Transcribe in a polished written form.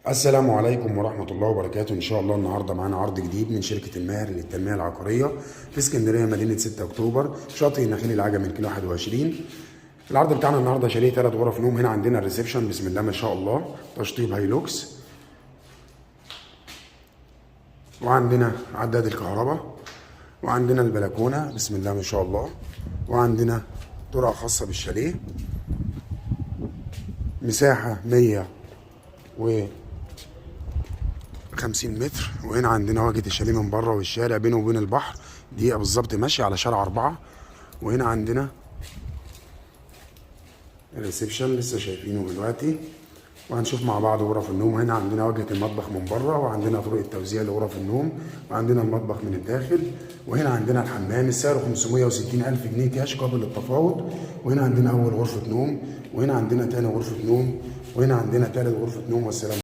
السلام عليكم ورحمة الله وبركاته. إن شاء الله النهاردة معانا عرض جديد من شركة الماهر للتنمية العقارية في اسكندرية مدينة 6 أكتوبر شاطئ النخيل العجمي الكيلو 21. العرض بتاعنا النهاردة شاليه 3 غرف نوم. هنا عندنا الريسبشن بسم الله ما شاء الله، تشطيب هايلوكس، وعندنا عداد الكهرباء، وعندنا البلكونة بسم الله ما شاء الله، وعندنا طرق خاصة بالشاليه. مساحة 150 متر. وهنا عندنا واجهة الشاليه من بره والشارع بينه وبين البحر دقيقة بالظبط ماشي على شارع 4. وهنا عندنا الريسبشن لسه شايفينه دلوقتي، وهنشوف مع بعض غرف النوم. هنا عندنا واجهة المطبخ من بره، وعندنا طرق التوزيع لغرف النوم، وعندنا المطبخ من الداخل. وهنا عندنا الحمام السعر 560 ألف جنيه كاش قابل للتفاوض. وهنا عندنا أول غرفة نوم، وهنا عندنا تاني غرفة نوم، وهنا عندنا تالت غرفة نوم. والسلام.